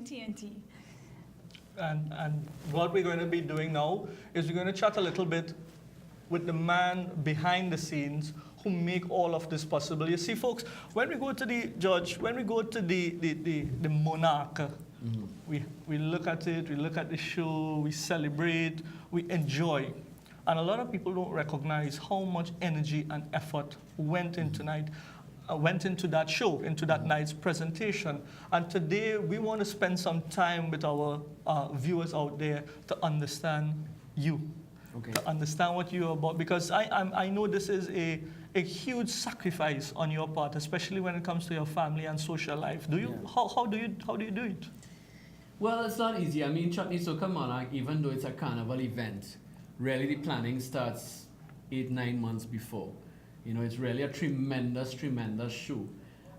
enjoying TNT. And what we're going to be doing now is we're going to chat a little bit with the man behind the scenes who make all of this possible. You see, folks, when we go to the judge, when we go to the monarch, we look at it, we look at the show, we celebrate, we enjoy. And a lot of people don't recognize how much energy and effort went in tonight. Went into that show, into that night's presentation. And today we want to spend some time with our viewers out there to understand you, to understand what you're about. Because I know this is a huge sacrifice on your part, especially when it comes to your family and social life. Do you? Yeah. How do you do it? Well, it's not easy. I mean, Chutney Soca Monarch, even though it's a carnival event, really the planning starts 8-9 months before. You know, it's really a tremendous, tremendous show.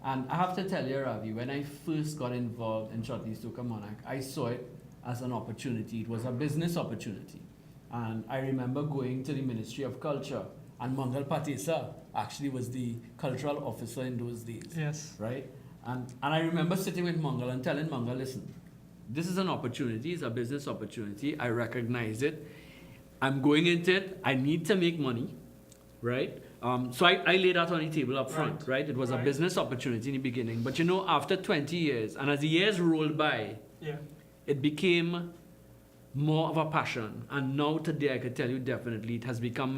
And I have to tell you, Ravi, when I first got involved in Chutney Soca Monarch, I saw it as an opportunity. It was a business opportunity. And I remember going to the Ministry of Culture, and Mangal Patesa actually was the cultural officer in those days. Yes. Right? And I remember sitting with Mangal and telling Mangal, listen, this is an opportunity, it's a business opportunity. I recognize it. I'm going into it. I need to make money, right? So I laid that on the table up front, right? It was a business opportunity in the beginning. But you know, after 20 years, and as the years rolled by, it became more of a passion. And now today, I could tell you definitely, it has become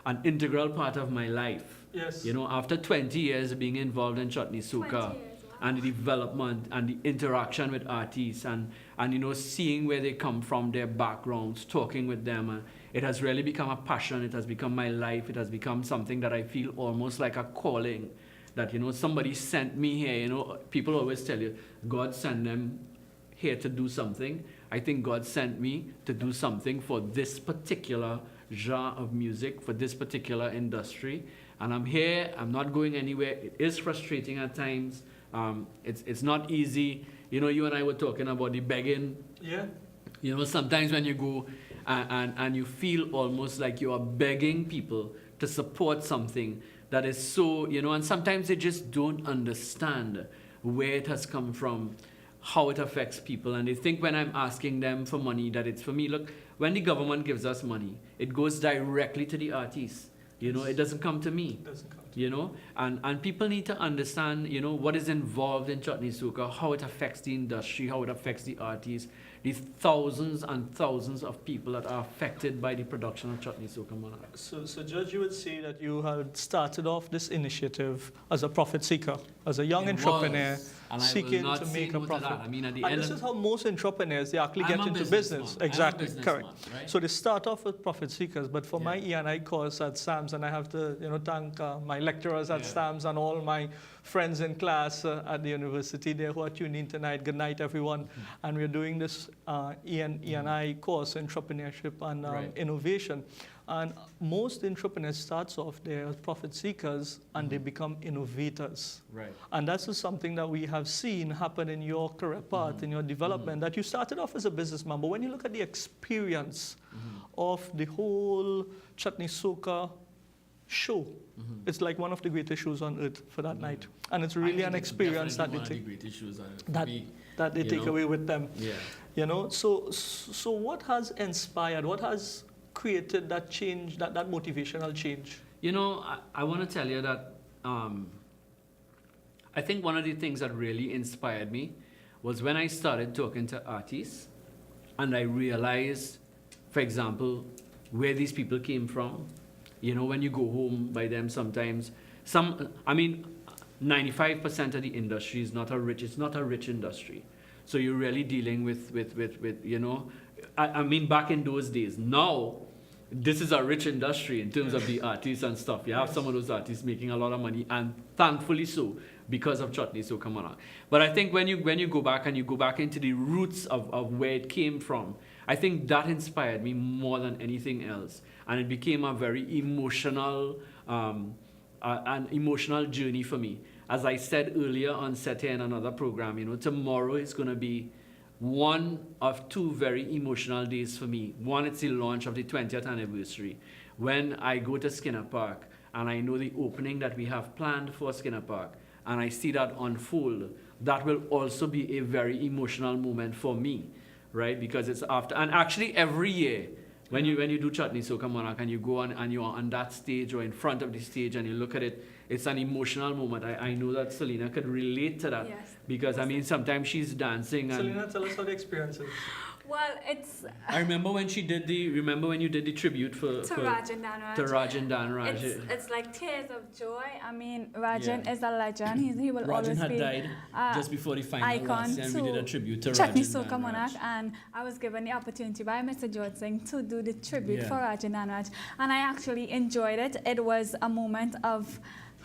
an integral part of my life. Yes. You know, after 20 years of being involved in Chutney Soca, and the development and the interaction with artists and you know, seeing where they come from, their backgrounds, talking with them, it has really become a passion. It has become my life. It has become something that I feel almost like a calling, that, you know, somebody sent me here. You know, people always tell you, God sent them here to do something. I think God sent me to do something for this particular genre of music, for this particular industry. And I'm here. I'm not going anywhere. It is frustrating at times. It's not easy. You know, you and I were talking about the begging. Yeah. You know, sometimes when you go and you feel almost like you are begging people to support something that is so, you know, and sometimes they just don't understand where it has come from, how it affects people. And they think when I'm asking them for money that it's for me. Look, when the government gives us money, it goes directly to the artists. You know, it doesn't come to me. It doesn't come. You know, and people need to understand, you know, what is involved in Chutney Soca, how it affects the industry, how it affects the artists, these thousands and thousands of people that are affected by the production of Chutney Soca Monarch. So, Judge, you would say that you had started off this initiative as a profit seeker, as a young entrepreneur, seeking to make a profit. I mean, at the and end this is how most entrepreneurs, they actually get into business. Exactly, correct. Right? So they start off with profit seekers, but for my E&I course at SAMS, and I have to, you know, thank my lecturers at SAMS and all my friends in class at the university there who are tuned in tonight. Good night, everyone. And we're doing this E&I course, entrepreneurship and innovation. And most entrepreneurs starts off there as profit seekers and they become innovators. Right. And that's just something that we have seen happen in your career path, in your development, that you started off as a businessman, but when you look at the experience of the whole Chutney Soca show, it's like one of the greatest shows on earth for that night. And it's really an experience that they take away with them. Yeah. You know, so what has inspired, what has created that change, that motivational change? You know, I want to tell you that I think one of the things that really inspired me was when I started talking to artists and I realized, for example, where these people came from. You know, when you go home by them sometimes, 95% of the industry is not a rich industry. So you're really dealing with you know, I mean, back in those days. Now, this is a rich industry in terms of the artists and stuff. You have some of those artists making a lot of money, and thankfully so, because of Chutney Soca Monarch. But I think when you go back and you go back into the roots of where it came from, I think that inspired me more than anything else. And it became a very emotional, an emotional journey for me. As I said earlier on set here in another program, you know, tomorrow is going to be one of two very emotional days for me. One, it's the launch of the 20th anniversary. When I go to Skinner Park and I know the opening that we have planned for Skinner Park, and I see that unfold, that will also be a very emotional moment for me, right? Because it's after, and actually every year, when you do Chutney Soca Monarch and you go on and you're on that stage or in front of the stage and you look at it, it's an emotional moment. I know that Selena could relate to that. Yes. Because I mean, sometimes she's dancing and Selena, tell us how the experience is. Well, it's I remember when you did the tribute for Raj and Danraj. to Raj and Danraj. It's like tears of joy. I mean, Rajan Yeah. is a legend. He will Rajan always had be died just before the final icon last year, and we did a to tribute to Chutney Rajan Soca Monarch, Danraj. and I was given the opportunity by Mr. George Singh to do the tribute Yeah. for Rajan Danraj, and I actually enjoyed it. It was a moment of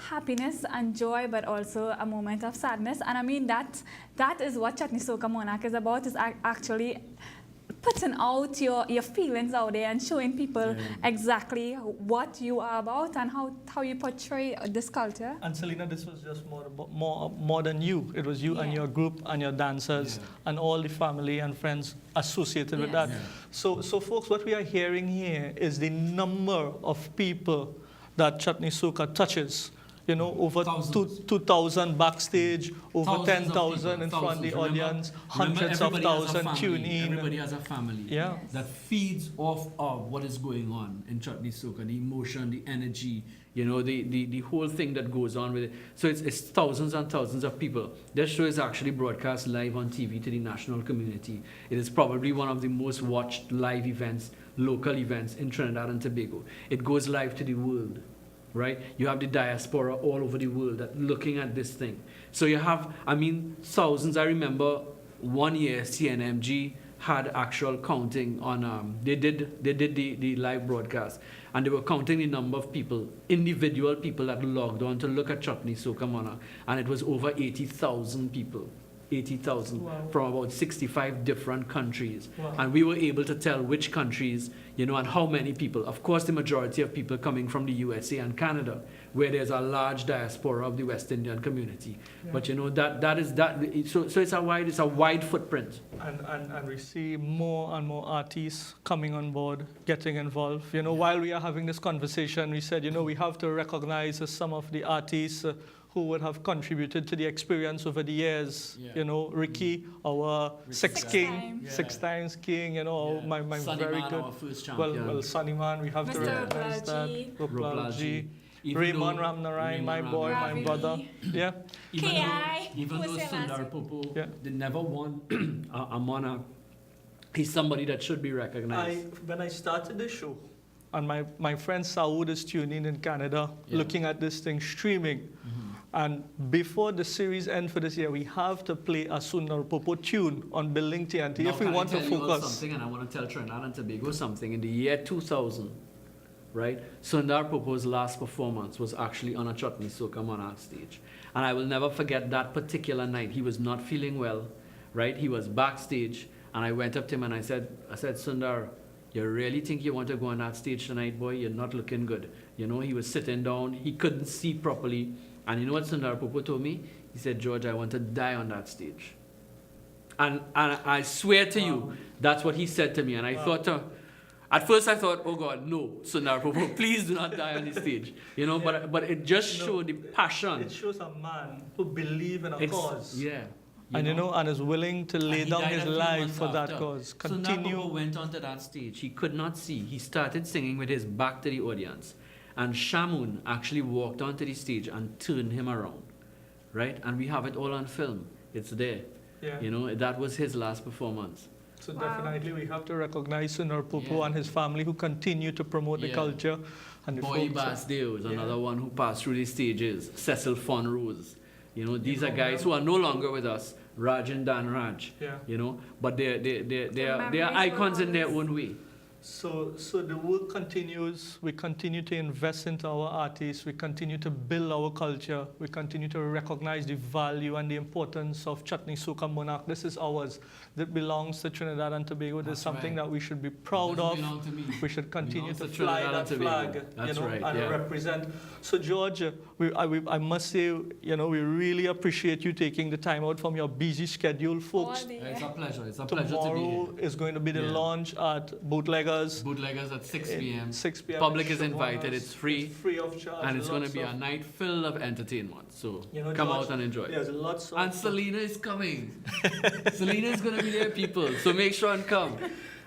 happiness and joy, but also a moment of sadness. And I mean that is what Chutney Soca Monarch is about. Is actually putting out your feelings out there and showing people exactly what you are about and how you portray this culture. And Selena, this was just more than you. It was you and Yeah. your group and your dancers and all the family and friends associated with that. Yes. So folks, what we are hearing here is the number of people that Chutney Soca touches. You know, over Thousands. 2,000 backstage, over Thousands of 10,000 in people, front of the thousands. audience, Remember, hundreds of everybody has a thousands family. tune in. Everybody has a family. Yeah. Yes. That feeds off of what is going on in Chutney Soca, the emotion, the energy. You know, the whole thing that goes on with it. So it's thousands and thousands of people. This show is actually broadcast live on TV to the national community. It is probably one of the most watched live events, local events in Trinidad and Tobago. It goes live to the world, right? You have the diaspora all over the world that looking at this thing. So you have, I mean, thousands. I remember one year CNMG had actual counting on, they did the live broadcast, and they were counting the number of people, individual people that logged on to look at Chutney Soca Monarch, and it was over 80,000 people. 80,000 Wow. from about 65 different countries. Wow. And we were able to tell which countries, you know, and how many people. Of course, the majority of people coming from the USA and Canada, where there's a large diaspora of the West Indian community. But you know, so it's a wide footprint. And we see more and more artists coming on board, getting involved. You know, while we are having this conversation, we said, you know, we have to recognize some of the artists who would have contributed to the experience over the years. Yeah. You know, Ricky, our six Six king, time. six times king, you know, Yeah. my Sunny very Man, good. our first Well, champion. Sunny Man, we have to Mr. recognize that. Ruplalji. Ruplalji. Even Raymond though- Ramnarayan, my Raymond boy, my Ravi. brother. Yeah. Even KI, though, even who though was there last Sundar week? Popo, Yeah. they never won. A monarch. He's somebody that should be recognized. When I started the show, and my friend Saud is tuning in Canada, Yeah. looking at this thing streaming. And before the series ends for this year, we have to play a Sundar Popo tune on Building TNT Now, if we can I want to tell you all focus. something, and I want to tell Trinidad and Tobago something. In the year 2000, right, Sundar Popo's last performance was actually on a Chutney Soca Monarch stage. And I will never forget that particular night. He was not feeling well, right? He was backstage, and I went up to him and I said, Sundar, you really think you want to go on that stage tonight, boy? You're not looking good. You know, he was sitting down. He couldn't see properly. And you know what Sundar Popo told me? He said, George, I want to die on that stage. And I swear to you, that's what he said to me. And I thought, at first I thought, oh God, no, Sundar Popo, please do not die on the stage. You know, but it just No, showed the passion. It shows a man who believes in a cause. Yeah. And you know, and is willing to lay And he down died his a few life months for that after. cause. Sundar Popo Continue. went onto that stage. He could not see. He started singing with his back to the audience. And Shamoon actually walked onto the stage and turned him around. Right? And we have it all on film. It's there. Yeah. You know, that was his last performance. So Wow. definitely we have to recognize Sundar Popo Yeah. and his family who continue to promote the Yeah. culture. And the Boy folks. Basdeo is Yeah. another one who passed through the stages. Cecil Fonrose. You know, these are know guys them? who are no longer with us. Raj and Dan Raj. Yeah. You know, but they are memories icons will in their always- own way. So the work continues. We continue to invest into our artists. We continue to build our culture. We continue to recognize the value and the importance of Chutney Soca Monarch. This is ours. That belongs to Trinidad and Tobago. This is That's something right. that we should be proud Doesn't of. belong to me. We should continue Belongs to to fly Trinidad that and Tobago. flag, That's you know, right, and yeah. represent. So George, I must say, you know, we really appreciate you taking the time out from your busy schedule, folks. All the- It's a pleasure. It's a pleasure to be here. Tomorrow is going to be the Yeah. launch at Bootlegger Bootleggers. Bootleggers at 6 p.m. 6 p.m. Public in is invited. Chaguanas. It's free. It's free of charge. And it's going to Lots be a of- night filled of entertainment. So You know, come George, out and enjoy. There's lots of... And Selena is coming. Selena is going to be there, people. So make sure and come.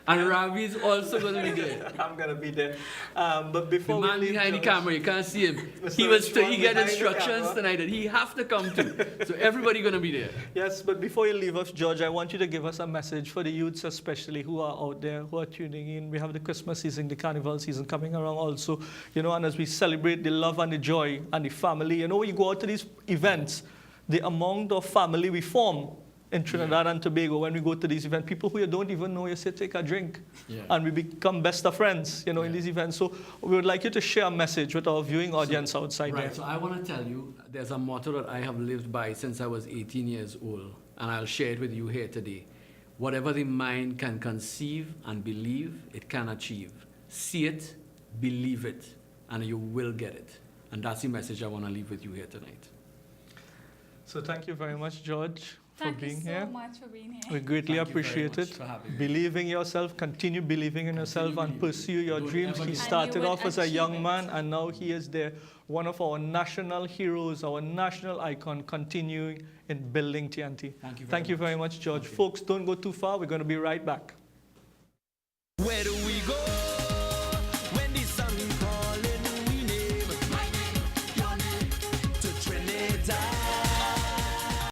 And Ravi is also going to be there. I'm going to be there. But The before we man leave, behind the George- camera, you can't see him. Mr. He was Richmond he get behind the instructions camera. tonight that he have to come to. So everybody going to be there. Yes, but before you leave us, George, I want you to give us a message for the youths especially who are out there, who are tuning in. We have the Christmas season, the Carnival season coming around also, you know, and as we celebrate the love and the joy and the family, you know, when you go out to these events, the amount of family we form in Trinidad and Tobago when we go to these events, people who you don't even know, you say, take a drink. Yeah. And we become best of friends, you know, in Yeah. these events. So we would like you to share a message with our viewing audience outside Right, there. so I want to tell you, there's a motto that I have lived by since I was 18 years old, and I'll share it with you here today. Whatever the mind can conceive and believe, it can achieve. See it, believe it, and you will get it. And that's the message I want to leave with you here tonight. So thank you very much, George, for Thank being you so here. much for being here. We greatly Thank you very appreciate much it. for having me. Believe in yourself, continue believing in yourself, and believing. pursue your Don't dreams. ever He give up. started And you off will as a young achieve man, it. and now he is there, one of our national heroes, our national icon, continuing in building TNT. Thank you very Thank you much. very much, George. Thank you. Folks, don't go too far. We're going to be right back.